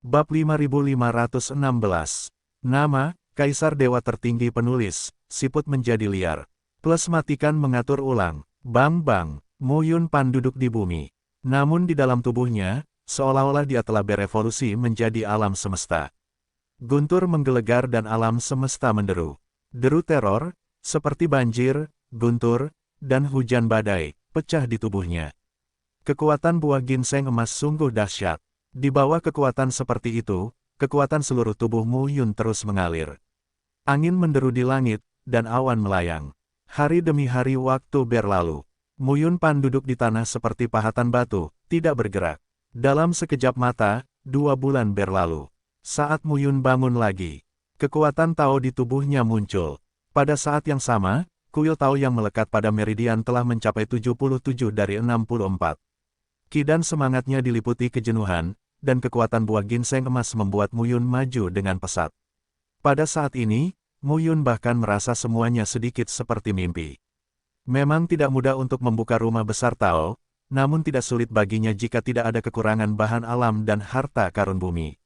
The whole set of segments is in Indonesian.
Bab 5516. Nama, Kaisar Dewa Tertinggi Penulis, siput menjadi liar. Plus matikan mengatur ulang. Bang bang, Mu Yun Pan duduk di bumi. Namun di dalam tubuhnya, seolah-olah dia telah berevolusi menjadi alam semesta. Guntur menggelegar dan alam semesta menderu. Deru teror, seperti banjir, guntur, dan hujan badai, pecah di tubuhnya. Kekuatan buah ginseng emas sungguh dahsyat. Di bawah kekuatan seperti itu, kekuatan seluruh tubuh Mu Yun terus mengalir. Angin menderu di langit, dan awan melayang. Hari demi hari waktu berlalu. Mu Yun Pan duduk di tanah seperti pahatan batu, tidak bergerak. Dalam sekejap mata, 2 bulan berlalu. Saat Mu Yun bangun lagi, kekuatan Tao di tubuhnya muncul. Pada saat yang sama, kuil Tao yang melekat pada meridian telah mencapai 77 dari 64. Ki dan semangatnya diliputi kejenuhan, dan kekuatan buah ginseng emas membuat Mu Yun maju dengan pesat. Pada saat ini, Mu Yun bahkan merasa semuanya sedikit seperti mimpi. Memang tidak mudah untuk membuka rumah besar Tao, namun tidak sulit baginya jika tidak ada kekurangan bahan alam dan harta karun bumi.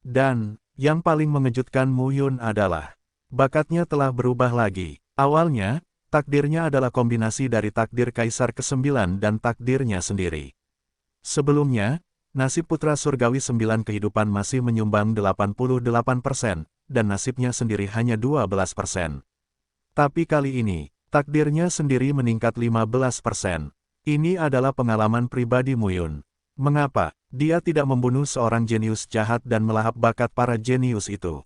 Dan, yang paling mengejutkan Mu Yun adalah, bakatnya telah berubah lagi. Awalnya, takdirnya adalah kombinasi dari takdir Kaisar ke-9 dan takdirnya sendiri. Sebelumnya, nasib putra surgawi 9 kehidupan masih menyumbang 88%, dan nasibnya sendiri hanya 12%. Tapi kali ini, takdirnya sendiri meningkat 15%. Ini adalah pengalaman pribadi Mu Yun. Mengapa dia tidak membunuh seorang jenius jahat dan melahap bakat para jenius itu?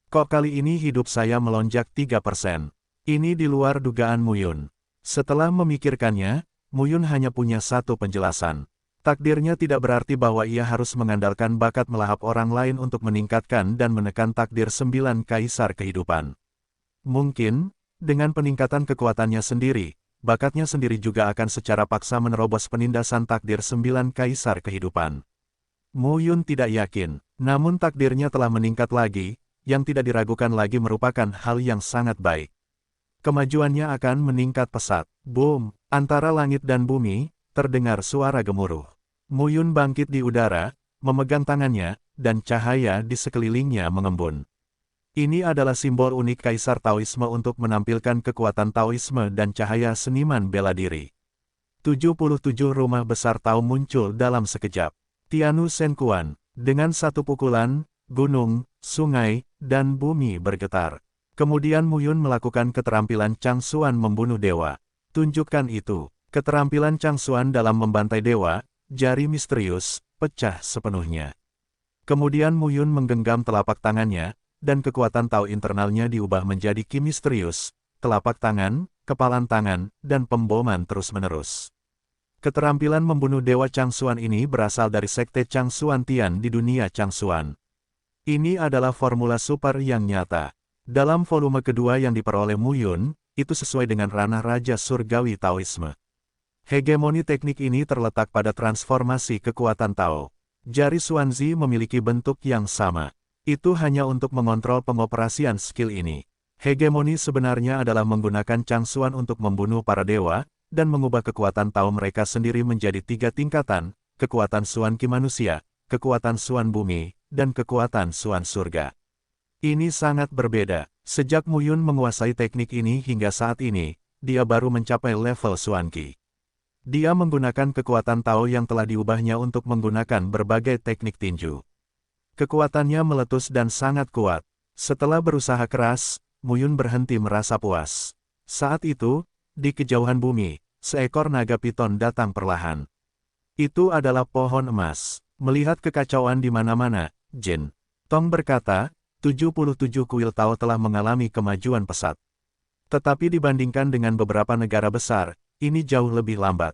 Kok kali ini hidup saya melonjak 3%? Ini di luar dugaan Mu Yun. Setelah memikirkannya, Mu Yun hanya punya satu penjelasan. Takdirnya tidak berarti bahwa ia harus mengandalkan bakat melahap orang lain untuk meningkatkan dan menekan takdir 9 kaisar kehidupan. Mungkin, dengan peningkatan kekuatannya sendiri, bakatnya sendiri juga akan secara paksa menerobos penindasan takdir 9 kaisar kehidupan. Mu Yun tidak yakin, namun takdirnya telah meningkat lagi, yang tidak diragukan lagi merupakan hal yang sangat baik. Kemajuannya akan meningkat pesat. Boom! Antara langit dan bumi, terdengar suara gemuruh. Mu Yun bangkit di udara, memegang tangannya, dan cahaya di sekelilingnya mengembun. Ini adalah simbol unik Kaisar Taoisme untuk menampilkan kekuatan Taoisme dan cahaya seniman bela diri. 77 rumah besar Tao muncul dalam sekejap. Tianu Sen Quan, dengan satu pukulan, gunung, sungai, dan bumi bergetar. Kemudian Mu Yun melakukan keterampilan Chang Xuan membunuh dewa. Tunjukkan itu. Keterampilan Chang Xuan dalam membantai dewa, jari misterius, pecah sepenuhnya. Kemudian Mu Yun menggenggam telapak tangannya, dan kekuatan Tao internalnya diubah menjadi ki misterius, telapak tangan, kepalan tangan, dan pemboman terus-menerus. Keterampilan membunuh dewa Chang Xuan ini berasal dari sekte Chang Xuan Tian di dunia Chang Xuan. Ini adalah formula super yang nyata. Dalam volume kedua yang diperoleh Mu Yun, itu sesuai dengan ranah Raja Surgawi Taoisme. Hegemoni teknik ini terletak pada transformasi kekuatan Tao. Jari Xuanzi memiliki bentuk yang sama. Itu hanya untuk mengontrol pengoperasian skill ini. Hegemoni sebenarnya adalah menggunakan Chang Xuan untuk membunuh para dewa, dan mengubah kekuatan Tao mereka sendiri menjadi 3 tingkatan, kekuatan Xuan Ki manusia, kekuatan Xuan bumi, dan kekuatan Xuan surga. Ini sangat berbeda. Sejak Mu Yun menguasai teknik ini hingga saat ini, dia baru mencapai level Xuan Ki. Dia menggunakan kekuatan Tao yang telah diubahnya untuk menggunakan berbagai teknik tinju. Kekuatannya meletus dan sangat kuat. Setelah berusaha keras, Mu Yun berhenti merasa puas. Saat itu, di kejauhan bumi, seekor naga piton datang perlahan. Itu adalah pohon emas. Melihat kekacauan di mana-mana, Jin Tong berkata, 77 kuil Tao telah mengalami kemajuan pesat. Tetapi dibandingkan dengan beberapa negara besar, ini jauh lebih lambat.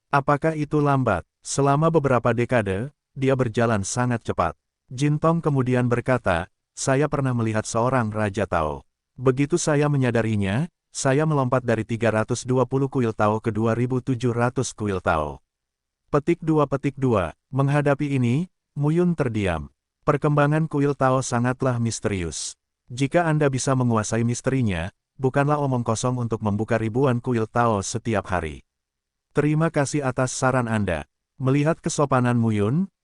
Apakah itu lambat? Selama beberapa dekade, dia berjalan sangat cepat. Jin Tong kemudian berkata, saya pernah melihat seorang Raja Tao. Begitu saya menyadarinya, saya melompat dari 320 kuil Tao ke 2700 kuil Tao. Petik 2. Menghadapi ini, Mu Yun terdiam. Perkembangan kuil Tao sangatlah misterius. Jika Anda bisa menguasai misterinya, bukanlah omong kosong untuk membuka ribuan kuil Tao setiap hari. Terima kasih atas saran Anda. Melihat kesopanan Mu Yun,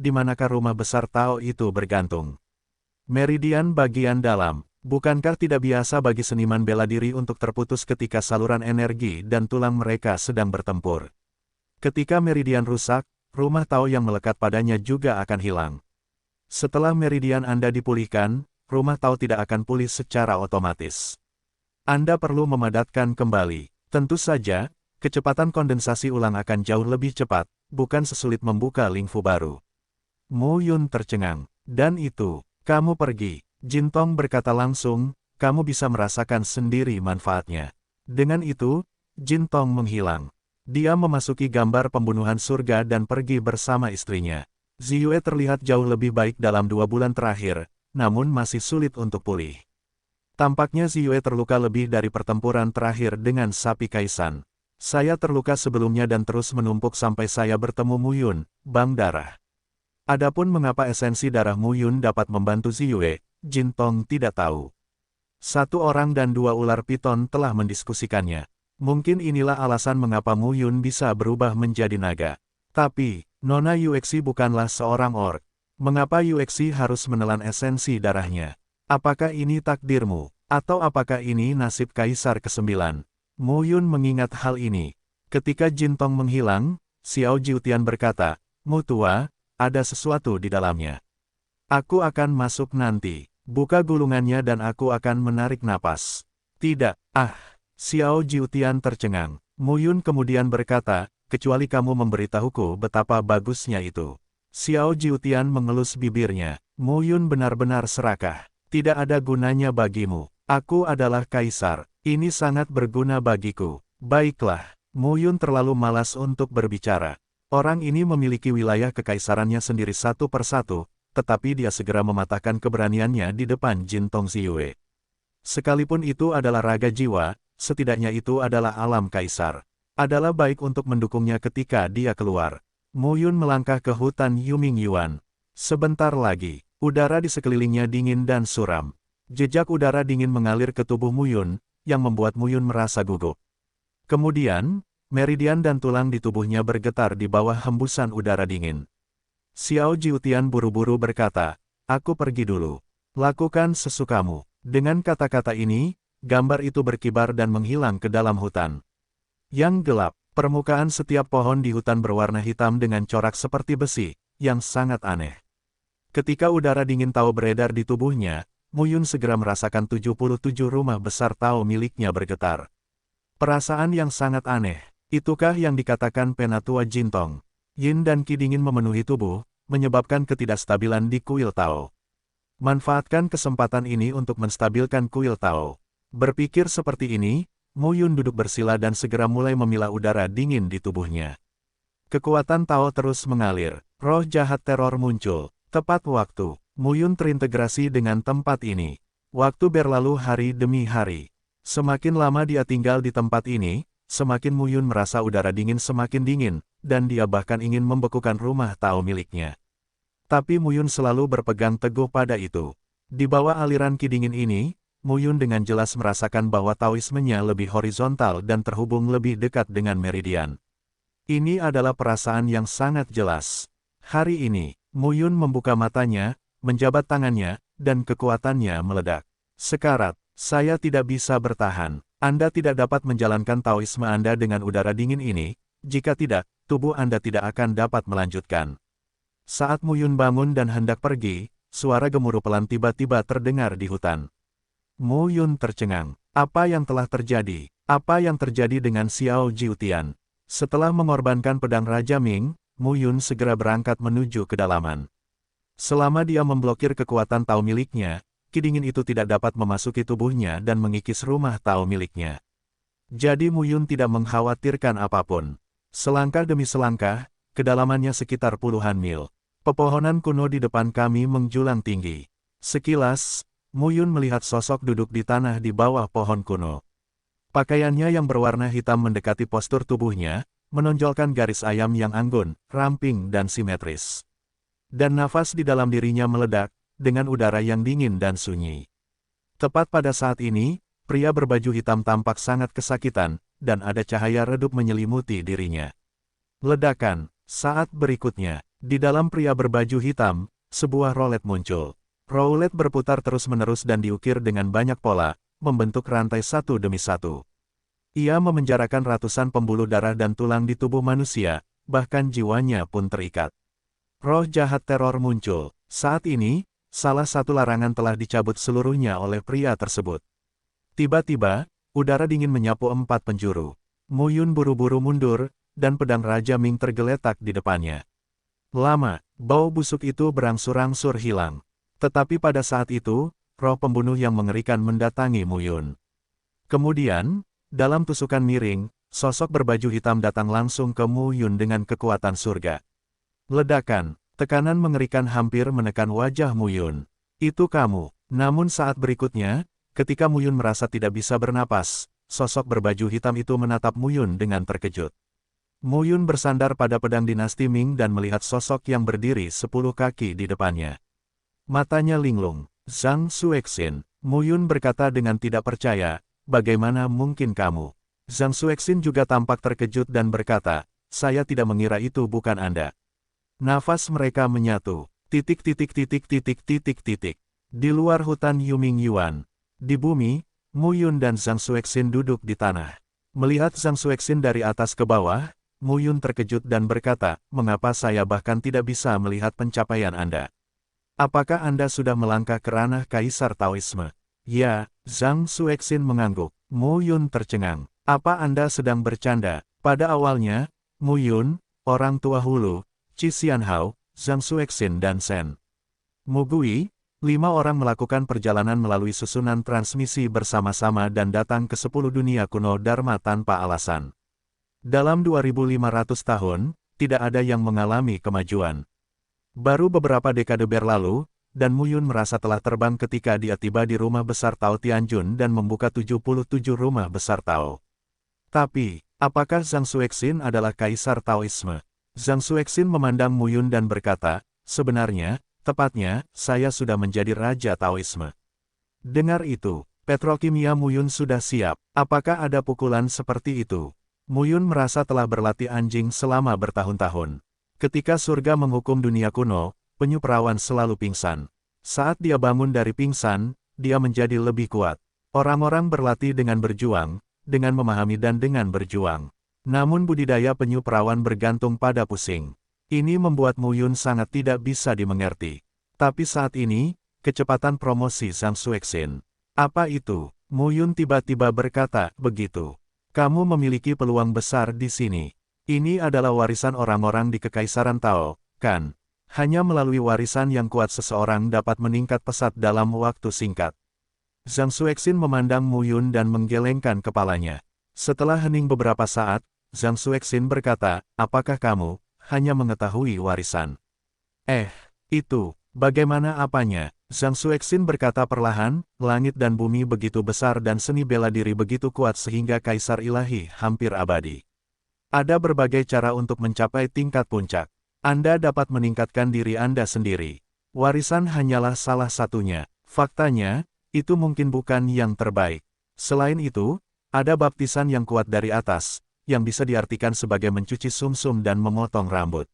di manakah rumah besar Tao itu bergantung? Meridian bagian dalam. Bukankah tidak biasa bagi seniman bela diri untuk terputus ketika saluran energi dan tulang mereka sedang bertempur? Ketika meridian rusak, rumah Tao yang melekat padanya juga akan hilang. Setelah meridian Anda dipulihkan, rumah Tao tidak akan pulih secara otomatis. Anda perlu memadatkan kembali. Tentu saja, kecepatan kondensasi ulang akan jauh lebih cepat, bukan sesulit membuka lingfu baru. Mu Yun tercengang. Dan itu, kamu pergi. Jin Tong berkata langsung, kamu bisa merasakan sendiri manfaatnya. Dengan itu, Jin Tong menghilang. Dia memasuki gambar pembunuhan surga dan pergi bersama istrinya. Ziyue terlihat jauh lebih baik dalam 2 bulan terakhir, namun masih sulit untuk pulih. Tampaknya Ziyue terluka lebih dari pertempuran terakhir dengan sapi Kaisan. Saya terluka sebelumnya dan terus menumpuk sampai saya bertemu Mu Yun, Bang Darah. Adapun mengapa esensi darah Mu Yun dapat membantu Ziyue, Jin Tong tidak tahu. 1 orang dan 2 ular piton telah mendiskusikannya. Mungkin inilah alasan mengapa Mu Yun bisa berubah menjadi naga. Tapi, Nona Yuexi bukanlah seorang orc. Mengapa Yuexi harus menelan esensi darahnya? Apakah ini takdirmu? Atau apakah ini nasib Kaisar ke-9? Mu Yun mengingat hal ini. Ketika Jin Tong menghilang, Xiao Jiutian berkata, Mu tua, ada sesuatu di dalamnya. Aku akan masuk nanti. Buka gulungannya dan aku akan menarik napas. Tidak, Xiao Jiutian tercengang. Mu Yun kemudian berkata, kecuali kamu memberitahuku betapa bagusnya itu. Xiao Jiutian mengelus bibirnya. Mu Yun benar-benar serakah. Tidak ada gunanya bagimu. Aku adalah kaisar. Ini sangat berguna bagiku. Baiklah. Mu Yun terlalu malas untuk berbicara. Orang ini memiliki wilayah kekaisarannya sendiri satu persatu, tetapi dia segera mematahkan keberaniannya di depan Jin Tong Ziyue. Sekalipun itu adalah raga jiwa, setidaknya itu adalah alam kaisar. Adalah baik untuk mendukungnya ketika dia keluar. Mu Yun melangkah ke hutan Yuming Yuan. Sebentar lagi, udara di sekelilingnya dingin dan suram. Jejak udara dingin mengalir ke tubuh Mu Yun, yang membuat Mu Yun merasa gugup. Kemudian, meridian dan tulang di tubuhnya bergetar di bawah hembusan udara dingin. Xiao Jiutian buru-buru berkata, aku pergi dulu. Lakukan sesukamu. Dengan kata-kata ini, gambar itu berkibar dan menghilang ke dalam hutan. Yang gelap, permukaan setiap pohon di hutan berwarna hitam dengan corak seperti besi, yang sangat aneh. Ketika udara dingin Tao beredar di tubuhnya, Mu Yun segera merasakan 77 rumah besar Tao miliknya bergetar. Perasaan yang sangat aneh, itukah yang dikatakan Penatua Jin Tong? Yin dan Qi dingin memenuhi tubuh, menyebabkan ketidakstabilan di kuil Tao. Manfaatkan kesempatan ini untuk menstabilkan kuil Tao. Berpikir seperti ini, Mu Yun duduk bersila dan segera mulai memilah udara dingin di tubuhnya. Kekuatan Tao terus mengalir, roh jahat teror muncul. Tepat waktu, Mu Yun terintegrasi dengan tempat ini. Waktu berlalu hari demi hari. Semakin lama dia tinggal di tempat ini, semakin Mu Yun merasa udara dingin semakin dingin, dan dia bahkan ingin membekukan rumah Tao miliknya. Tapi Mu Yun selalu berpegang teguh pada itu. Di bawah aliran Qi dingin ini, Mu Yun dengan jelas merasakan bahwa Taoismenya lebih horizontal dan terhubung lebih dekat dengan meridian. Ini adalah perasaan yang sangat jelas. Hari ini, Mu Yun membuka matanya, menjabat tangannya, dan kekuatannya meledak. Sekarat, saya tidak bisa bertahan. Anda tidak dapat menjalankan Taoisme Anda dengan udara dingin ini, jika tidak, tubuh Anda tidak akan dapat melanjutkan. Saat Mu Yun bangun dan hendak pergi, suara gemuruh pelan tiba-tiba terdengar di hutan. Mu Yun tercengang. Apa yang telah terjadi? Apa yang terjadi dengan Xiao Jiutian? Setelah mengorbankan pedang Raja Ming, Mu Yun segera berangkat menuju kedalaman. Selama dia memblokir kekuatan Tao miliknya, Qi dingin itu tidak dapat memasuki tubuhnya dan mengikis rumah Tao miliknya. Jadi Mu Yun tidak mengkhawatirkan apapun. Selangkah demi selangkah, kedalamannya sekitar puluhan mil. Pepohonan kuno di depan kami menjulang tinggi. Sekilas, Mu Yun melihat sosok duduk di tanah di bawah pohon kuno. Pakaiannya yang berwarna hitam mendekati postur tubuhnya, menonjolkan garis ayam yang anggun, ramping dan simetris. Dan nafas di dalam dirinya meledak, dengan udara yang dingin dan sunyi. Tepat pada saat ini, pria berbaju hitam tampak sangat kesakitan, dan ada cahaya redup menyelimuti dirinya. Ledakan, Saat berikutnya, di dalam pria berbaju hitam, sebuah roulette muncul. Roulette berputar terus-menerus dan diukir dengan banyak pola, membentuk rantai satu demi satu. Ia memenjarakan ratusan pembuluh darah dan tulang di tubuh manusia, bahkan jiwanya pun terikat. Roh jahat teror muncul. Saat ini, salah satu larangan telah dicabut seluruhnya oleh pria tersebut. Tiba-tiba, udara dingin menyapu 4 penjuru. Mu Yun buru-buru mundur, dan pedang Raja Ming tergeletak di depannya. Lama, bau busuk itu berangsur-angsur hilang. Tetapi pada saat itu, roh pembunuh yang mengerikan mendatangi Mu Yun. Kemudian, dalam tusukan miring, sosok berbaju hitam datang langsung ke Mu Yun dengan kekuatan surga. Ledakan, tekanan mengerikan hampir menekan wajah Mu Yun. Itu kamu. Namun saat berikutnya, ketika Mu Yun merasa tidak bisa bernapas, sosok berbaju hitam itu menatap Mu Yun dengan terkejut. Mu Yun bersandar pada pedang dinasti Ming dan melihat sosok yang berdiri 10 kaki di depannya. Matanya linglung. Zhang Xuexin. Mu Yun berkata dengan tidak percaya, bagaimana mungkin kamu? Zhang Xuexin juga tampak terkejut dan berkata, saya tidak mengira itu bukan Anda. Nafas mereka menyatu. Titik. Di luar hutan Yuming Yuan. Di bumi, Mu Yun dan Zhang Xuexin duduk di tanah. Melihat Zhang Xuexin dari atas ke bawah, Mu Yun terkejut dan berkata, mengapa saya bahkan tidak bisa melihat pencapaian Anda? Apakah Anda sudah melangkah ke ranah Kaisar Taoisme? Ya, Zhang Xuexin mengangguk. Mu Yun tercengang. Apa Anda sedang bercanda? Pada awalnya, Mu Yun, orang tua hulu, Qi Xianhao, Zhang Xuexin dan Shen Mugui, 5 orang melakukan perjalanan melalui susunan transmisi bersama-sama dan datang ke 10 dunia kuno Dharma tanpa alasan. Dalam 2500 tahun, tidak ada yang mengalami kemajuan. Baru beberapa dekade berlalu, dan Mu Yun merasa telah terbang ketika dia tiba di rumah besar Tao Tianjun dan membuka 77 rumah besar Tao. Tapi, apakah Zhang Xuexin adalah Kaisar Taoisme? Zhang Xuexin memandang Mu Yun dan berkata, sebenarnya, tepatnya, saya sudah menjadi Raja Taoisme. Dengar itu, petrokimia Mu Yun sudah siap. Apakah ada pukulan seperti itu? Mu Yun merasa telah berlatih anjing selama bertahun-tahun. Ketika surga menghukum dunia kuno, penyu perawan selalu pingsan. Saat dia bangun dari pingsan, dia menjadi lebih kuat. Orang-orang berlatih dengan berjuang, dengan memahami dan dengan berjuang. Namun budidaya penyu perawan bergantung pada pusing. Ini membuat Mu Yun sangat tidak bisa dimengerti. Tapi saat ini, kecepatan promosi Zhang Xuexin. Apa itu? Mu Yun tiba-tiba berkata, begitu. Kamu memiliki peluang besar di sini. Ini adalah warisan orang-orang di Kekaisaran Tao, kan? Hanya melalui warisan yang kuat seseorang dapat meningkat pesat dalam waktu singkat. Zhang Xuexin memandang Mu Yun dan menggelengkan kepalanya. Setelah hening beberapa saat, Zhang Xuexin berkata, apakah kamu hanya mengetahui warisan? Itu, bagaimana apanya? Zhang Xuexin berkata perlahan, langit dan bumi begitu besar dan seni bela diri begitu kuat sehingga Kaisar Ilahi hampir abadi. Ada berbagai cara untuk mencapai tingkat puncak. Anda dapat meningkatkan diri Anda sendiri. Warisan hanyalah salah satunya. Faktanya, itu mungkin bukan yang terbaik. Selain itu, ada baptisan yang kuat dari atas, yang bisa diartikan sebagai mencuci sumsum dan memotong rambut.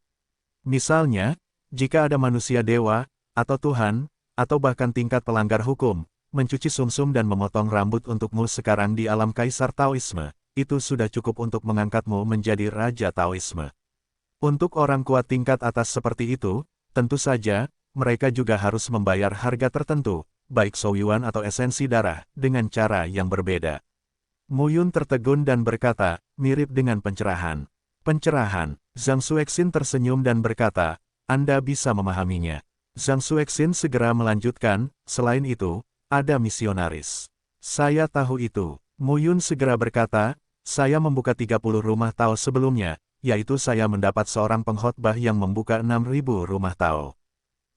Misalnya, jika ada manusia dewa, atau Tuhan, atau bahkan tingkat pelanggar hukum, mencuci sumsum dan memotong rambut untukmu sekarang di alam Kaisar Taoisme, itu sudah cukup untuk mengangkatmu menjadi Raja Taoisme. Untuk orang kuat tingkat atas seperti itu, tentu saja, mereka juga harus membayar harga tertentu, baik souyuan atau esensi darah, dengan cara yang berbeda. Mu Yun tertegun dan berkata, mirip dengan pencerahan. Pencerahan. Zhang Xuexin tersenyum dan berkata, Anda bisa memahaminya. Zhang Xuexin segera melanjutkan, selain itu, ada misionaris. Saya tahu itu. Mu Yun segera berkata, saya membuka 30 rumah Tao sebelumnya, yaitu saya mendapat seorang pengkhotbah yang membuka 6.000 rumah Tao.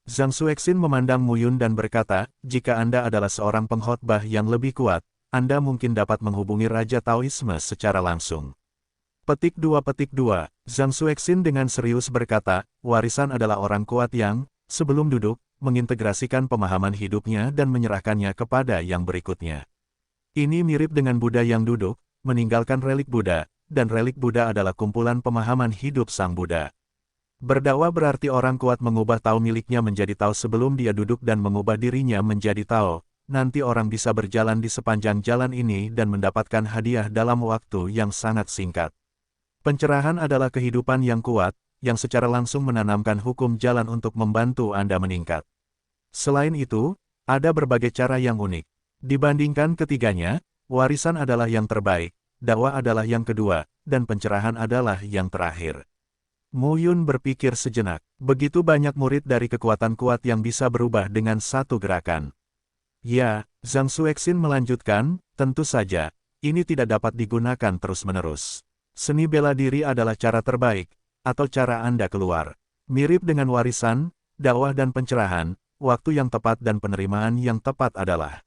Zhang Xuexin memandang Mu Yun dan berkata, jika Anda adalah seorang pengkhotbah yang lebih kuat, Anda mungkin dapat menghubungi Raja Taoisme secara langsung. Petik 2. Zhang Xuexin dengan serius berkata, warisan adalah orang kuat yang, sebelum duduk, mengintegrasikan pemahaman hidupnya dan menyerahkannya kepada yang berikutnya. Ini mirip dengan Buddha yang duduk, meninggalkan relik Buddha, dan relik Buddha adalah kumpulan pemahaman hidup Sang Buddha. Berdakwah berarti orang kuat mengubah Tao miliknya menjadi Tao sebelum dia duduk dan mengubah dirinya menjadi Tao. Nanti orang bisa berjalan di sepanjang jalan ini dan mendapatkan hadiah dalam waktu yang sangat singkat. Pencerahan adalah kehidupan yang kuat, yang secara langsung menanamkan hukum jalan untuk membantu Anda meningkat. Selain itu, ada berbagai cara yang unik. Dibandingkan ketiganya, warisan adalah yang terbaik, dakwah adalah yang kedua, dan pencerahan adalah yang terakhir. Mu Yun berpikir sejenak, begitu banyak murid dari kekuatan kuat yang bisa berubah dengan satu gerakan. Ya, Zhang Xuexin melanjutkan, tentu saja, ini tidak dapat digunakan terus-menerus. Seni bela diri adalah cara terbaik, atau cara Anda keluar. Mirip dengan warisan, dakwah dan pencerahan, waktu yang tepat dan penerimaan yang tepat adalah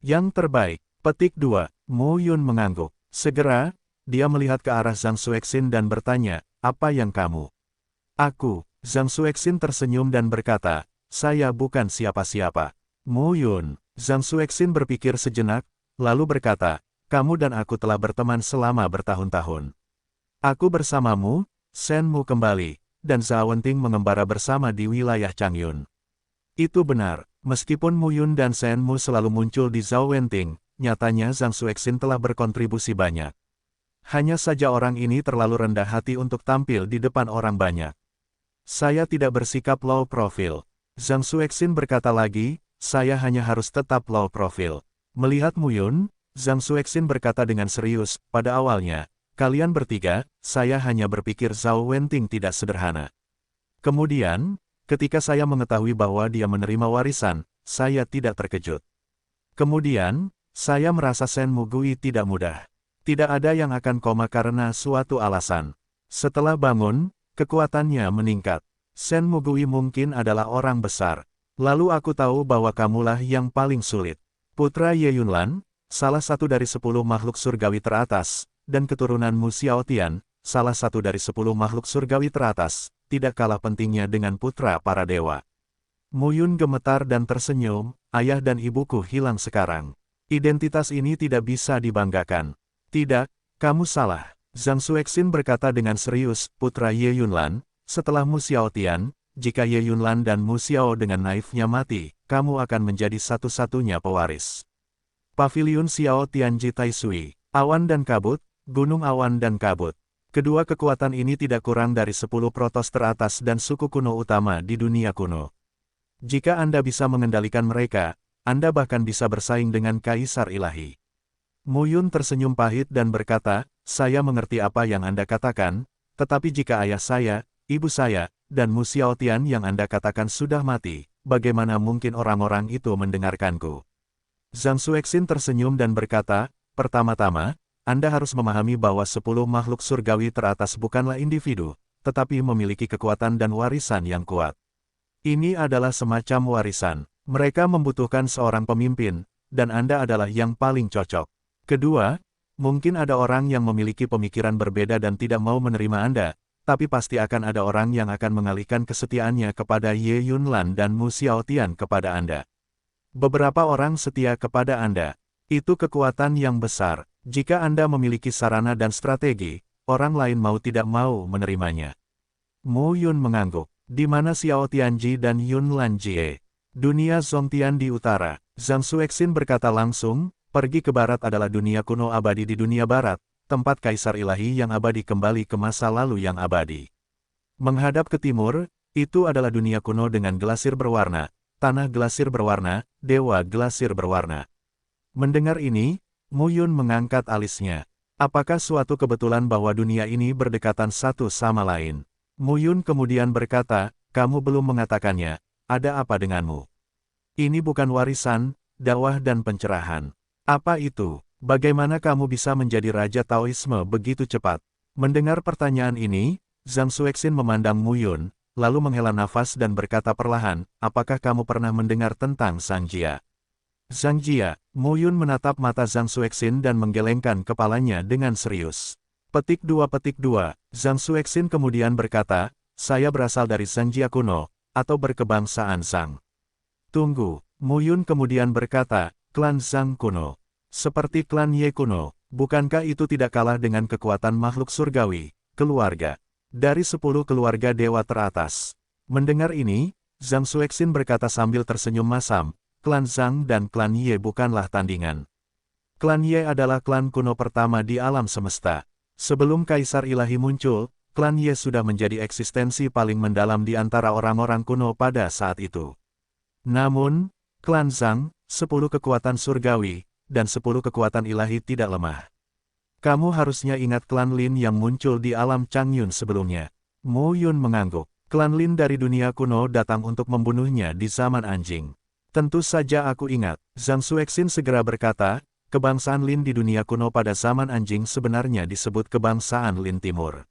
yang terbaik. Petik 2, Mu Yun mengangguk. Segera, dia melihat ke arah Zhang Xuexin dan bertanya, apa yang kamu? Aku, Zhang Xuexin tersenyum dan berkata, saya bukan siapa-siapa. Mu Yun, Zhang Xuexin berpikir sejenak, lalu berkata, kamu dan aku telah berteman selama bertahun-tahun. Aku bersamamu, Shen Mu kembali, dan Zhao Wenting mengembara bersama di wilayah Changyun. Itu benar, meskipun Mu Yun dan Shen Mu selalu muncul di Zhao Wenting, nyatanya Zhang Xuexin telah berkontribusi banyak. Hanya saja orang ini terlalu rendah hati untuk tampil di depan orang banyak. Saya tidak bersikap low profile. Zhang Xuexin berkata lagi, saya hanya harus tetap low profile. Melihat Mu Yun, Zhang Xuexin berkata dengan serius, pada awalnya, kalian bertiga, saya hanya berpikir Zhao Wenting tidak sederhana. Kemudian, ketika saya mengetahui bahwa dia menerima warisan, saya tidak terkejut. Kemudian, saya merasa Shen Mu Gui tidak mudah. Tidak ada yang akan koma karena suatu alasan. Setelah bangun, kekuatannya meningkat. Shen Mu Gui mungkin adalah orang besar. Lalu aku tahu bahwa kamulah yang paling sulit. Putra Ye Yunlan, salah satu dari 10 makhluk surgawi teratas, dan keturunan Mu Xiaotian, salah satu dari 10 makhluk surgawi teratas, tidak kalah pentingnya dengan putra para dewa. Mu Yun gemetar dan tersenyum, ayah dan ibuku hilang sekarang. Identitas ini tidak bisa dibanggakan. Tidak, kamu salah. Zhang Xuexin berkata dengan serius, putra Ye Yunlan, setelah Mu Xiaotian, jika Ye Yunlan dan Mu Xiao dengan naifnya mati, kamu akan menjadi satu-satunya pewaris. Paviliun Xiao Tianji Taisui, awan dan kabut, gunung awan dan kabut. Kedua kekuatan ini tidak kurang dari 10 protos teratas dan suku kuno utama di dunia kuno. Jika Anda bisa mengendalikan mereka, Anda bahkan bisa bersaing dengan Kaisar Ilahi. Mu Yun tersenyum pahit dan berkata, saya mengerti apa yang Anda katakan, tetapi jika ayah saya, ibu saya, dan Mu Xiaotian yang Anda katakan sudah mati, bagaimana mungkin orang-orang itu mendengarkanku? Zhang Xuexin tersenyum dan berkata, pertama-tama, Anda harus memahami bahwa 10 makhluk surgawi teratas bukanlah individu, tetapi memiliki kekuatan dan warisan yang kuat. Ini adalah semacam warisan. Mereka membutuhkan seorang pemimpin, dan Anda adalah yang paling cocok. Kedua, mungkin ada orang yang memiliki pemikiran berbeda dan tidak mau menerima Anda, tapi pasti akan ada orang yang akan mengalihkan kesetiaannya kepada Ye Yunlan dan Mu Xiaotian kepada Anda. Beberapa orang setia kepada Anda. Itu kekuatan yang besar. Jika Anda memiliki sarana dan strategi, orang lain mau tidak mau menerimanya. Mu Yun mengangguk. Di mana Xiao Tianji dan Yunlan Jie? Dunia Zongtian di utara. Zhang Xuexin berkata langsung, pergi ke barat adalah dunia kuno abadi di dunia barat, tempat Kaisar Ilahi yang abadi kembali ke masa lalu yang abadi. Menghadap ke timur, itu adalah dunia kuno dengan glasir berwarna, tanah glasir berwarna, dewa glasir berwarna. Mendengar ini, Mu Yun mengangkat alisnya. Apakah suatu kebetulan bahwa dunia ini berdekatan satu sama lain? Mu Yun kemudian berkata, kamu belum mengatakannya, ada apa denganmu? Ini bukan warisan, dakwah dan pencerahan. Apa itu? Bagaimana kamu bisa menjadi Raja Taoisme begitu cepat? Mendengar pertanyaan ini, Zhang Xuexin memandang Mu Yun, lalu menghela nafas dan berkata perlahan, apakah kamu pernah mendengar tentang Zhang Jia? Zhang Jia, Mu Yun menatap mata Zhang Xuexin dan menggelengkan kepalanya dengan serius. Petik 2, Zhang Xuexin kemudian berkata, saya berasal dari Zhang Jia kuno, atau berkebangsaan Zhang. Tunggu, Mu Yun kemudian berkata, klan Zhang kuno. Seperti klan Ye kuno, bukankah itu tidak kalah dengan kekuatan makhluk surgawi, keluarga? Dari 10 keluarga dewa teratas. Mendengar ini, Zhang Xuexin berkata sambil tersenyum masam, klan Zhang dan klan Ye bukanlah tandingan. Klan Ye adalah klan kuno pertama di alam semesta. Sebelum Kaisar Ilahi muncul, klan Ye sudah menjadi eksistensi paling mendalam di antara orang-orang kuno pada saat itu. Namun, klan Zhang, 10 kekuatan surgawi, dan 10 kekuatan ilahi tidak lemah. Kamu harusnya ingat klan Lin yang muncul di alam Changyun sebelumnya. Mo Yun mengangguk. Klan Lin dari dunia kuno datang untuk membunuhnya di zaman anjing. Tentu saja aku ingat. Zhang Xuexin segera berkata, kebangsaan Lin di dunia kuno pada zaman anjing sebenarnya disebut kebangsaan Lin Timur.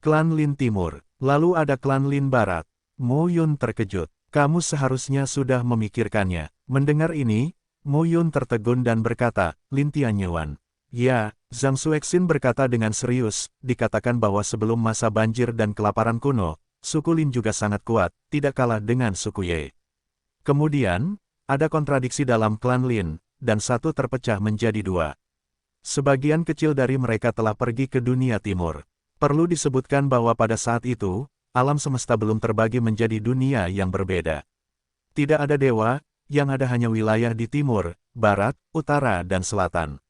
Klan Lin Timur. Lalu ada klan Lin Barat. Mo Yun terkejut. Kamu seharusnya sudah memikirkannya. Mendengar ini, Mo Yun tertegun dan berkata, Lin Tianyuan. Ya, Zhang Xuexin berkata dengan serius, dikatakan bahwa sebelum masa banjir dan kelaparan kuno, suku Lin juga sangat kuat, tidak kalah dengan suku Ye. Kemudian, ada kontradiksi dalam klan Lin, dan satu terpecah menjadi dua. Sebagian kecil dari mereka telah pergi ke dunia timur. Perlu disebutkan bahwa pada saat itu, alam semesta belum terbagi menjadi dunia yang berbeda. Tidak ada dewa, yang ada hanya wilayah di timur, barat, utara dan selatan.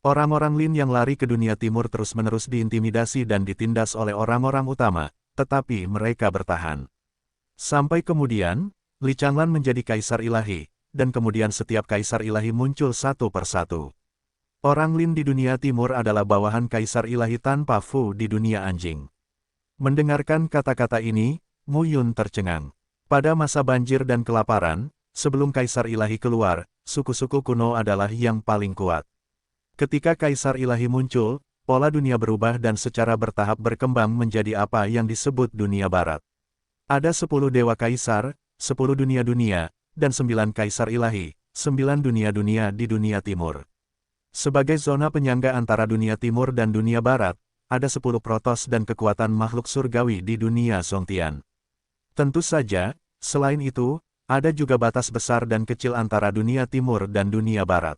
Orang-orang Lin yang lari ke dunia timur terus-menerus diintimidasi dan ditindas oleh orang-orang utama, tetapi mereka bertahan. Sampai kemudian, Li Changlan menjadi kaisar ilahi, dan kemudian setiap kaisar ilahi muncul satu persatu. Orang Lin di dunia timur adalah bawahan kaisar ilahi tanpa Fu di dunia anjing. Mendengarkan kata-kata ini, Mu Yun tercengang. Pada masa banjir dan kelaparan, sebelum kaisar ilahi keluar, suku-suku kuno adalah yang paling kuat. Ketika Kaisar Ilahi muncul, pola dunia berubah dan secara bertahap berkembang menjadi apa yang disebut dunia barat. Ada 10 dewa kaisar, 10 dunia-dunia, dan 9 kaisar ilahi, 9 dunia-dunia di dunia timur. Sebagai zona penyangga antara dunia timur dan dunia barat, ada 10 protos dan kekuatan makhluk surgawi di dunia Zongtian. Tentu saja, selain itu, ada juga batas besar dan kecil antara dunia timur dan dunia barat.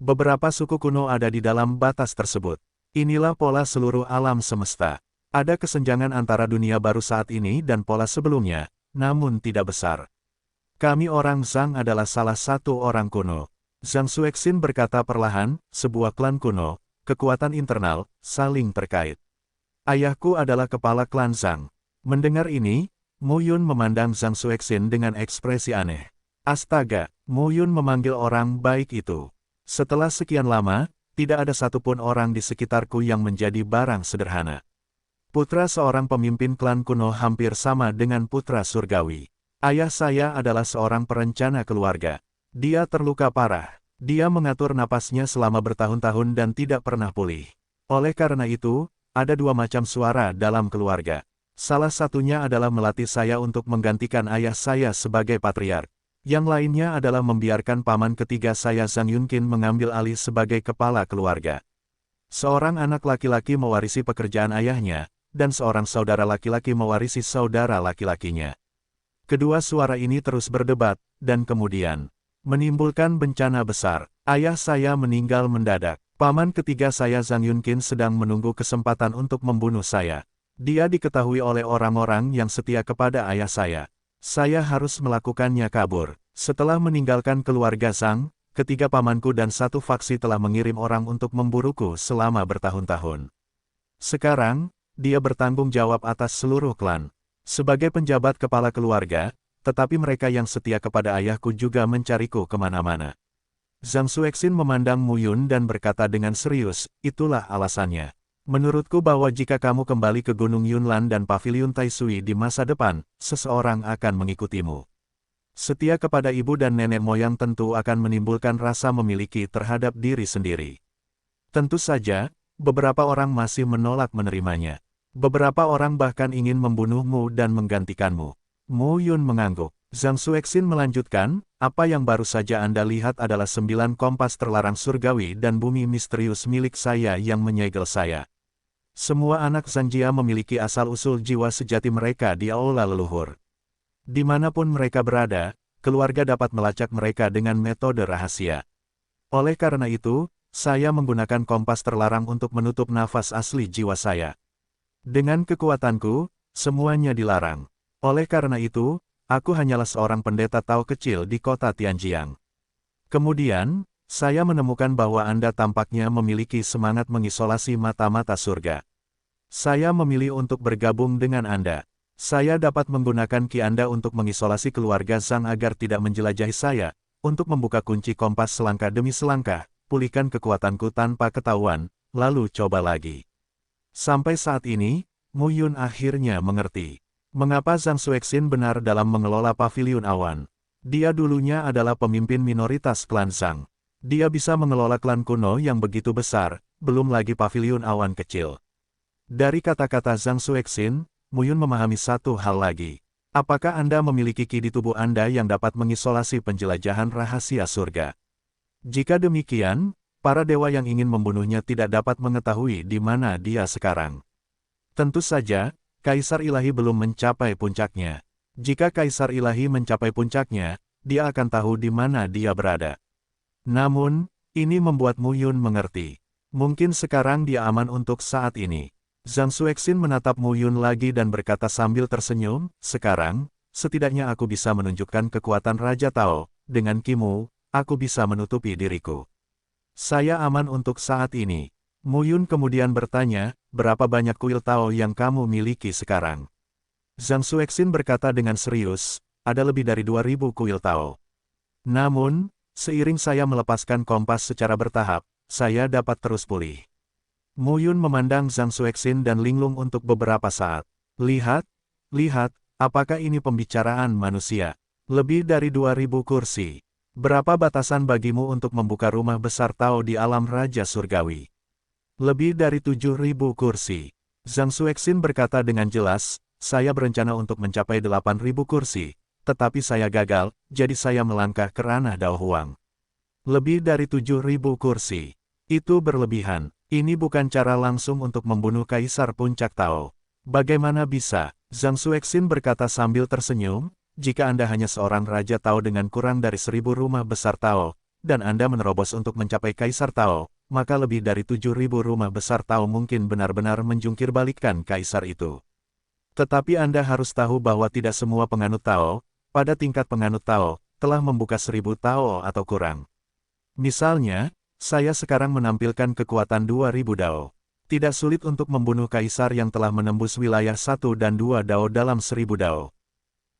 Beberapa suku kuno ada di dalam batas tersebut. Inilah pola seluruh alam semesta. Ada kesenjangan antara dunia baru saat ini dan pola sebelumnya, namun tidak besar. Kami orang Zhang adalah salah satu orang kuno. Zhang Xuexin berkata perlahan, sebuah klan kuno, kekuatan internal, saling terkait. Ayahku adalah kepala klan Zhang. Mendengar ini, Mo Yun memandang Zhang Xuexin dengan ekspresi aneh. Astaga, Mo Yun memanggil orang baik itu. Setelah sekian lama, tidak ada satupun orang di sekitarku yang menjadi barang sederhana. Putra seorang pemimpin klan kuno hampir sama dengan putra surgawi. Ayah saya adalah seorang perencana keluarga. Dia terluka parah. Dia mengatur napasnya selama bertahun-tahun dan tidak pernah pulih. Oleh karena itu, ada dua macam suara dalam keluarga. Salah satunya adalah melatih saya untuk menggantikan ayah saya sebagai patriark. Yang lainnya adalah membiarkan paman ketiga saya Zhang Yunqin mengambil alih sebagai kepala keluarga. Seorang anak laki-laki mewarisi pekerjaan ayahnya, dan seorang saudara laki-laki mewarisi saudara laki-lakinya. Kedua suara ini terus berdebat, dan kemudian menimbulkan bencana besar. Ayah saya meninggal mendadak. Paman ketiga saya Zhang Yunqin sedang menunggu kesempatan untuk membunuh saya. Dia diketahui oleh orang-orang yang setia kepada ayah saya. Saya harus melakukannya kabur. Setelah meninggalkan keluarga Zhang, ketiga pamanku dan satu faksi telah mengirim orang untuk memburuku selama bertahun-tahun. Sekarang, dia bertanggung jawab atas seluruh klan. Sebagai penjabat kepala keluarga, tetapi mereka yang setia kepada ayahku juga mencariku kemana-mana. Zhang Xuexin memandang Mu Yun dan berkata dengan serius, itulah alasannya. Menurutku bahwa jika kamu kembali ke Gunung Yunlan dan Paviliun Taisui di masa depan, seseorang akan mengikutimu. Setia kepada ibu dan nenek moyang tentu akan menimbulkan rasa memiliki terhadap diri sendiri. Tentu saja, beberapa orang masih menolak menerimanya. Beberapa orang bahkan ingin membunuhmu dan menggantikanmu. Mo Yun mengangguk. Zhang Xuexin melanjutkan, apa yang baru saja Anda lihat adalah 9 kompas terlarang surgawi dan bumi misterius milik saya yang menyegel saya. Semua anak Zanjia memiliki asal-usul jiwa sejati mereka di aula leluhur. Dimanapun mereka berada, keluarga dapat melacak mereka dengan metode rahasia. Oleh karena itu, saya menggunakan kompas terlarang untuk menutup nafas asli jiwa saya. Dengan kekuatanku, semuanya dilarang. Oleh karena itu, aku hanyalah seorang pendeta Tao kecil di kota Tianjiang. Kemudian, saya menemukan bahwa Anda tampaknya memiliki semangat mengisolasi mata-mata surga. Saya memilih untuk bergabung dengan Anda. Saya dapat menggunakan ki Anda untuk mengisolasi keluarga Zhang agar tidak menjelajahi saya, untuk membuka kunci kompas selangkah demi selangkah, pulihkan kekuatanku tanpa ketahuan, lalu coba lagi. Sampai saat ini, Mu Yun akhirnya mengerti. Mengapa Zhang Xuexin benar dalam mengelola paviliun awan. Dia dulunya adalah pemimpin minoritas klan Zhang. Dia bisa mengelola klan kuno yang begitu besar, belum lagi paviliun awan kecil. Dari kata-kata Zhang Xuexin, Mu Yun memahami satu hal lagi. Apakah Anda memiliki ki di tubuh Anda yang dapat mengisolasi penjelajahan rahasia surga? Jika demikian, para dewa yang ingin membunuhnya tidak dapat mengetahui di mana dia sekarang. Tentu saja, Kaisar Ilahi belum mencapai puncaknya. Jika Kaisar Ilahi mencapai puncaknya, dia akan tahu di mana dia berada. Namun, ini membuat Mu Yun mengerti. Mungkin sekarang dia aman untuk saat ini. Zhang Xuexin menatap Mu Yun lagi dan berkata sambil tersenyum, sekarang, setidaknya aku bisa menunjukkan kekuatan Raja Tao, dengan Kimu, aku bisa menutupi diriku. Saya aman untuk saat ini. Mu Yun kemudian bertanya, berapa banyak kuil Tao yang kamu miliki sekarang? Zhang Xuexin berkata dengan serius, ada lebih dari 2000 kuil Tao. Namun, seiring saya melepaskan kompas secara bertahap, saya dapat terus pulih. Mu Yun memandang Zhang Xuexin dan linglung untuk beberapa saat. Lihat, apakah ini pembicaraan manusia? Lebih dari 2000 kursi. Berapa batasan bagimu untuk membuka rumah besar Tao di alam Raja Surgawi? Lebih dari 7000 kursi. Zhang Xuexin berkata dengan jelas, saya berencana untuk mencapai 8000 kursi, tetapi saya gagal, jadi saya melangkah ke ranah Dao Huang. Lebih dari 7000 kursi. Itu berlebihan. Ini bukan cara langsung untuk membunuh Kaisar Puncak Tao. Bagaimana bisa? Zhang Xuexin berkata sambil tersenyum, jika Anda hanya seorang Raja Tao dengan kurang dari 1000 rumah besar Tao, dan Anda menerobos untuk mencapai Kaisar Tao, maka lebih dari 7000 rumah besar Tao mungkin benar-benar menjungkirbalikkan Kaisar itu. Tetapi Anda harus tahu bahwa tidak semua penganut Tao, pada tingkat penganut Tao, telah membuka 1000 Tao atau kurang. Misalnya, saya sekarang menampilkan kekuatan 2000 Dao. Tidak sulit untuk membunuh Kaisar yang telah menembus wilayah 1 dan 2 Dao dalam 1000 Dao.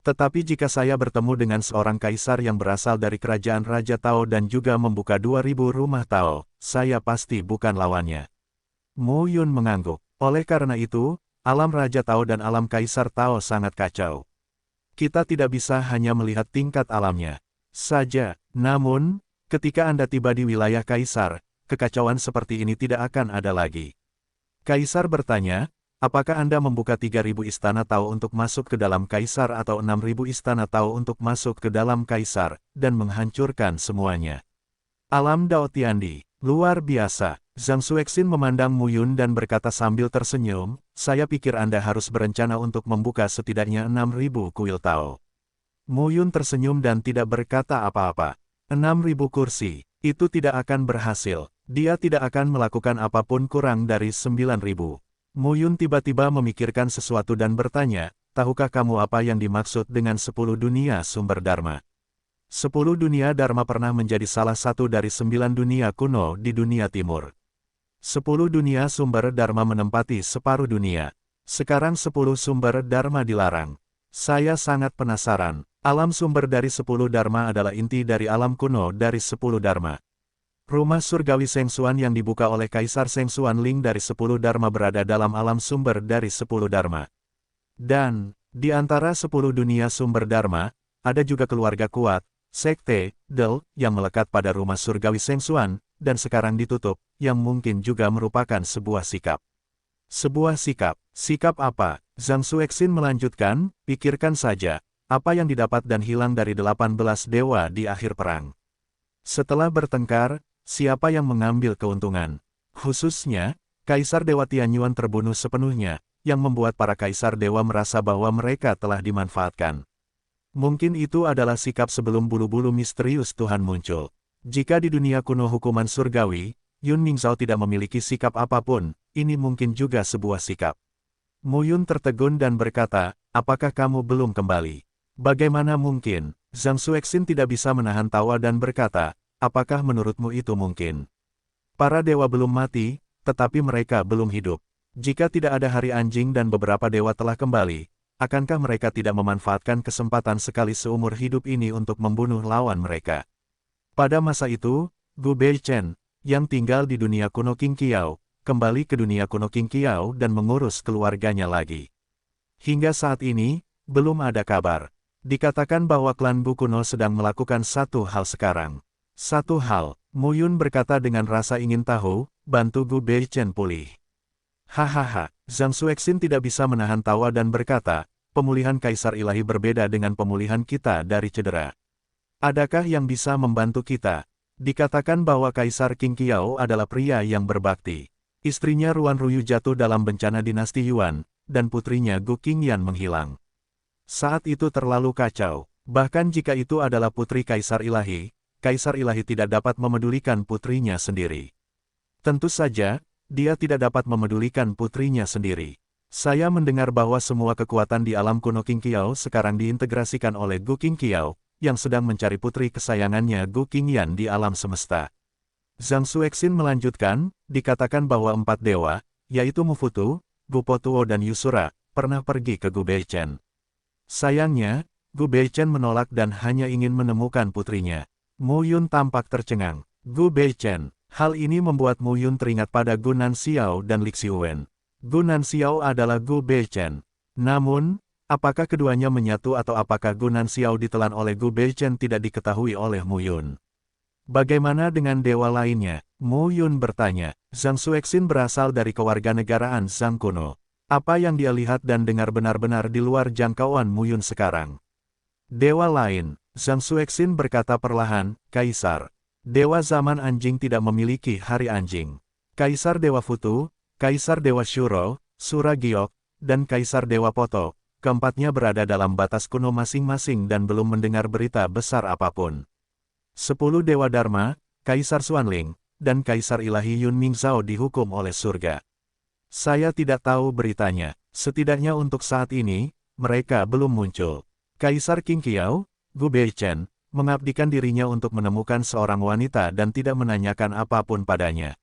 Tetapi jika saya bertemu dengan seorang Kaisar yang berasal dari kerajaan Raja Tao dan juga membuka 2000 rumah Tao, saya pasti bukan lawannya. Mu Yun mengangguk. Oleh karena itu, alam Raja Tao dan alam Kaisar Tao sangat kacau. Kita tidak bisa hanya melihat tingkat alamnya saja. Namun, ketika Anda tiba di wilayah Kaisar, kekacauan seperti ini tidak akan ada lagi. Kaisar bertanya, apakah Anda membuka 3000 istana Tao untuk masuk ke dalam Kaisar atau 6000 istana Tao untuk masuk ke dalam Kaisar, dan menghancurkan semuanya? Alam Dao Tiandi, luar biasa. Zhang Xuexin memandang Mu Yun dan berkata sambil tersenyum, saya pikir Anda harus berencana untuk membuka setidaknya 6000 kuil Tao. Mu Yun tersenyum dan tidak berkata apa-apa. 6000 kursi, itu tidak akan berhasil. Dia tidak akan melakukan apapun kurang dari 9000. Mu Yun tiba-tiba memikirkan sesuatu dan bertanya, tahukah kamu apa yang dimaksud dengan 10 dunia sumber Dharma? 10 dunia Dharma pernah menjadi salah satu dari 9 dunia kuno di dunia timur. 10 dunia sumber Dharma menempati separuh dunia. Sekarang 10 sumber Dharma dilarang. Saya sangat penasaran. Alam sumber dari 10 Dharma adalah inti dari alam kuno dari 10 Dharma. Rumah surgawi Sheng Xuan yang dibuka oleh Kaisar Sheng Xuan Ling dari 10 Dharma berada dalam alam sumber dari 10 Dharma. Dan, di antara 10 dunia sumber Dharma, ada juga keluarga kuat, Sekte, Del, yang melekat pada rumah surgawi Sheng Xuan, dan sekarang ditutup, yang mungkin juga merupakan sebuah sikap. Sebuah sikap. Sikap apa? Zhang Xuexin melanjutkan, pikirkan saja, apa yang didapat dan hilang dari 18 dewa di akhir perang. Setelah bertengkar, siapa yang mengambil keuntungan? Khususnya, Kaisar Dewa Tianyuan terbunuh sepenuhnya, yang membuat para Kaisar Dewa merasa bahwa mereka telah dimanfaatkan. Mungkin itu adalah sikap sebelum bulu-bulu misterius Tuhan muncul. Jika di dunia kuno hukuman surgawi, Yun Ningzhao tidak memiliki sikap apapun, ini mungkin juga sebuah sikap. Mu Yun tertegun dan berkata, apakah kamu belum kembali? Bagaimana mungkin? Zhang Xuexin tidak bisa menahan tawa dan berkata, apakah menurutmu itu mungkin? Para dewa belum mati, tetapi mereka belum hidup. Jika tidak ada hari anjing dan beberapa dewa telah kembali, akankah mereka tidak memanfaatkan kesempatan sekali seumur hidup ini untuk membunuh lawan mereka? Pada masa itu, Gu Beichen, yang tinggal di dunia kuno Qing Qiao, kembali ke dunia kuno Qing Qiao dan mengurus keluarganya lagi. Hingga saat ini, belum ada kabar. Dikatakan bahwa klan Bu kuno sedang melakukan satu hal sekarang. Satu hal, Mu Yun berkata dengan rasa ingin tahu, bantu Gu Beichen pulih. Hahaha, Zhang Xuexin tidak bisa menahan tawa dan berkata, pemulihan Kaisar Ilahi berbeda dengan pemulihan kita dari cedera. Adakah yang bisa membantu kita? Dikatakan bahwa Kaisar Qing Qiao adalah pria yang berbakti. Istrinya Ruan Ruyu jatuh dalam bencana dinasti Yuan, dan putrinya Gu Qingyan menghilang. Saat itu terlalu kacau. Bahkan jika itu adalah putri Kaisar Ilahi tidak dapat memedulikan putrinya sendiri. Tentu saja, dia tidak dapat memedulikan putrinya sendiri. Saya mendengar bahwa semua kekuatan di alam kuno Qing Qiao sekarang diintegrasikan oleh Gu Qing Qiao, yang sedang mencari putri kesayangannya Gu Qingyan di alam semesta. Zhang Xuexin melanjutkan, dikatakan bahwa 4 dewa, yaitu Mufutu, Gu Potuo dan Yusura, pernah pergi ke Gu Beichen. Sayangnya, Gu Beichen menolak dan hanya ingin menemukan putrinya. Mu Yun tampak tercengang. Gu Beichen. Hal ini membuat Mu Yun teringat pada Gu Nanxiao dan Li Xiuwen. Gu Nanxiao adalah Gu Beichen. Namun, apakah keduanya menyatu atau apakah Gu Nanxiao ditelan oleh Gu Beichen tidak diketahui oleh Mu Yun. Bagaimana dengan dewa lainnya? Mu Yun bertanya. Zhang Xuexin berasal dari kewarganegaraan Zhang kuno. Apa yang dia lihat dan dengar benar-benar di luar jangkauan Mu Yun sekarang. Dewa lain, Zhang Xuexin berkata perlahan, Kaisar. Dewa zaman anjing tidak memiliki hari anjing. Kaisar Dewa Futu, Kaisar Dewa Shuro, Sura Giok, dan Kaisar Dewa Poto, keempatnya berada dalam batas kuno masing-masing dan belum mendengar berita besar apapun. 10 Dewa Dharma, Kaisar Xuanling, dan Kaisar Ilahi Yun Mingzhao dihukum oleh surga. Saya tidak tahu beritanya, setidaknya untuk saat ini, mereka belum muncul. Kaisar Qing Qiao, Gu Beichen, mengabdikan dirinya untuk menemukan seorang wanita dan tidak menanyakan apapun padanya.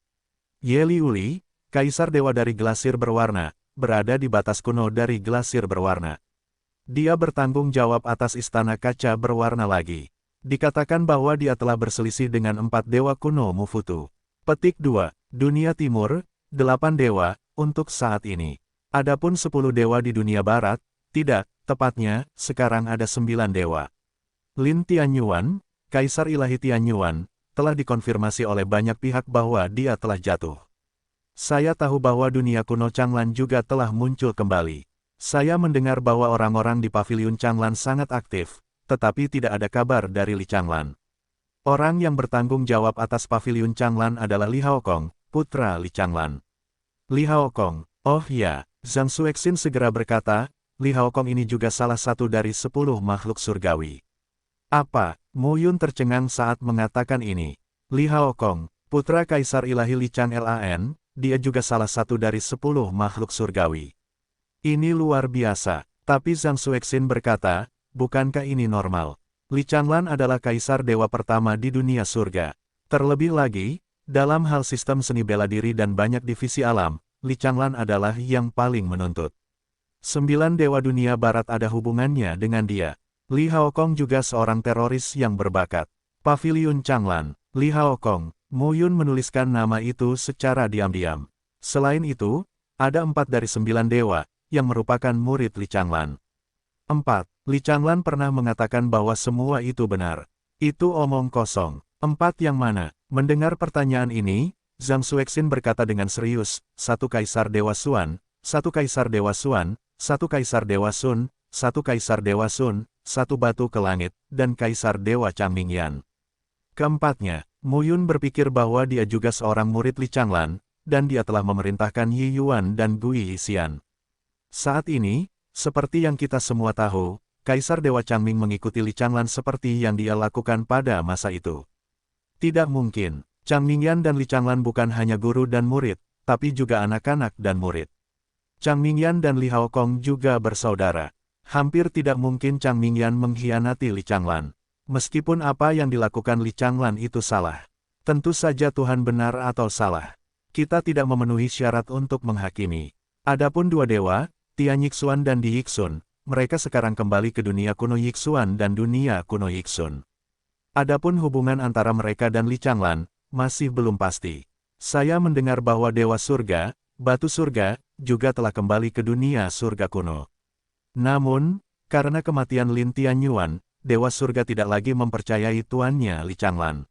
Ye Liuli, Kaisar Dewa dari Glasir Berwarna, berada di batas kuno dari Glasir Berwarna. Dia bertanggung jawab atas istana kaca berwarna lagi. Dikatakan bahwa dia telah berselisih dengan 4 dewa kuno Mufutu. Petik 2. Dunia Timur, 8 dewa, untuk saat ini. Adapun 10 dewa di dunia barat, tidak, tepatnya, sekarang ada 9 dewa. Lin Tianyuan, Kaisar Ilahi Tianyuan, telah dikonfirmasi oleh banyak pihak bahwa dia telah jatuh. Saya tahu bahwa dunia kuno Changlan juga telah muncul kembali. Saya mendengar bahwa orang-orang di paviliun Changlan sangat aktif, tetapi tidak ada kabar dari Li Changlan. Orang yang bertanggung jawab atas paviliun Changlan adalah Li Haokong, putra Li Changlan. Li Haokong, oh ya, Zhang Xuexin segera berkata, Li Haokong ini juga salah satu dari 10 makhluk surgawi. Apa? Mu Yun tercengang saat mengatakan ini. Li Haokong, putra Kaisar Ilahi Li Chang Lan, dia juga salah satu dari 10 makhluk surgawi. Ini luar biasa, tapi Zhang Xuexin berkata, bukankah ini normal? Li Changlan adalah kaisar dewa pertama di dunia surga. Terlebih lagi, dalam hal sistem seni bela diri dan banyak divisi alam, Li Changlan adalah yang paling menuntut. 9 dewa dunia barat ada hubungannya dengan dia. Li Haokong juga seorang teroris yang berbakat. Paviliun Changlan, Li Haokong, Mu Yun menuliskan nama itu secara diam-diam. Selain itu, ada 4 dari 9 dewa, yang merupakan murid Li Changlan. 4. Li Changlan pernah mengatakan bahwa semua itu benar. Itu omong kosong. 4 yang mana? Mendengar pertanyaan ini, Zhang Xuexin berkata dengan serius, 1 Kaisar Dewa Xuan, 1 Kaisar Dewa Xuan, 1 Kaisar Dewa Sun, 1 Kaisar Dewa Sun, 1 Batu ke Langit, dan Kaisar Dewa Changmingyan. Keempatnya, Mu Yun berpikir bahwa dia juga seorang murid Li Changlan, dan dia telah memerintahkan Yi Yuan dan Gui Yixian. Saat ini, seperti yang kita semua tahu, Kaisar Dewa Changming mengikuti Li Changlan seperti yang dia lakukan pada masa itu. Tidak mungkin, Changmingyan dan Li Changlan bukan hanya guru dan murid, tapi juga anak-anak dan murid. Chang Mingyan dan Li Haokong juga bersaudara. Hampir tidak mungkin Chang Mingyan mengkhianati Li Changlan. Meskipun apa yang dilakukan Li Changlan itu salah. Tentu saja Tuhan benar atau salah. Kita tidak memenuhi syarat untuk menghakimi. Adapun dua dewa, Tian Yixuan dan Di Yixun, mereka sekarang kembali ke dunia kuno Yixuan dan dunia kuno Yixun. Adapun hubungan antara mereka dan Li Changlan, masih belum pasti. Saya mendengar bahwa Dewa Surga, Batu Surga, juga telah kembali ke dunia surga kuno. Namun, karena kematian Lin Tianyuan, Dewa Surga tidak lagi mempercayai tuannya Li Changlan.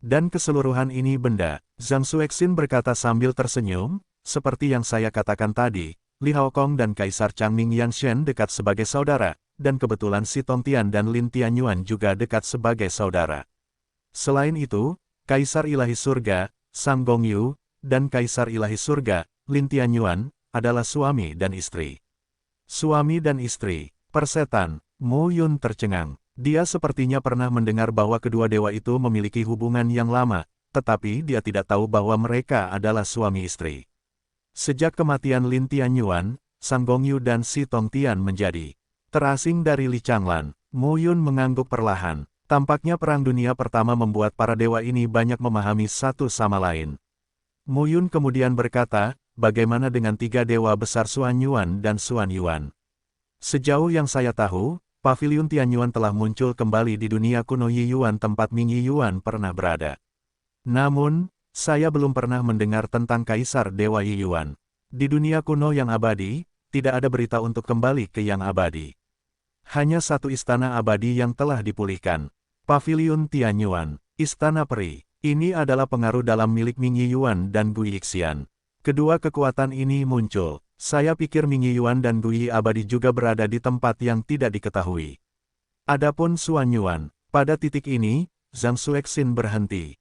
Dan keseluruhan ini benda, Zhang Xuexin berkata sambil tersenyum, seperti yang saya katakan tadi, Li Haokong dan Kaisar Changming Yanshen dekat sebagai saudara, dan kebetulan Si Tongtian dan Lin Tianyuan juga dekat sebagai saudara. Selain itu, Kaisar Ilahi Surga, Sang Gongyu, dan Kaisar Ilahi Surga, Lin Tianyuan, adalah suami dan istri. Suami dan istri, persetan, Mo Yun tercengang. Dia sepertinya pernah mendengar bahwa kedua dewa itu memiliki hubungan yang lama, tetapi dia tidak tahu bahwa mereka adalah suami istri. Sejak kematian Lin Tianyuan, Sang Gongyu dan Si Tongtian menjadi terasing dari Li Changlan. Mo Yun mengangguk perlahan. Tampaknya Perang Dunia Pertama membuat para dewa ini banyak memahami satu sama lain. Mo Yun kemudian berkata, bagaimana dengan tiga dewa besar Xuan Yuan dan Xuan Yuan? Sejauh yang saya tahu, Paviliun Tianyuan telah muncul kembali di dunia kuno Yiyuan tempat Ming Yiyuan pernah berada. Namun, saya belum pernah mendengar tentang Kaisar Dewa Yiyuan. Di dunia kuno yang abadi, tidak ada berita untuk kembali ke yang abadi. Hanya satu istana abadi yang telah dipulihkan. Paviliun Tianyuan, Istana Peri. Ini adalah pengaruh dalam milik Ming Yiyuan dan Gu Yixian. Kedua kekuatan ini muncul. Saya pikir Ming Yiyuan dan Gu Yi abadi juga berada di tempat yang tidak diketahui. Adapun Xuan Yuan, pada titik ini, Zhang Xuexin berhenti.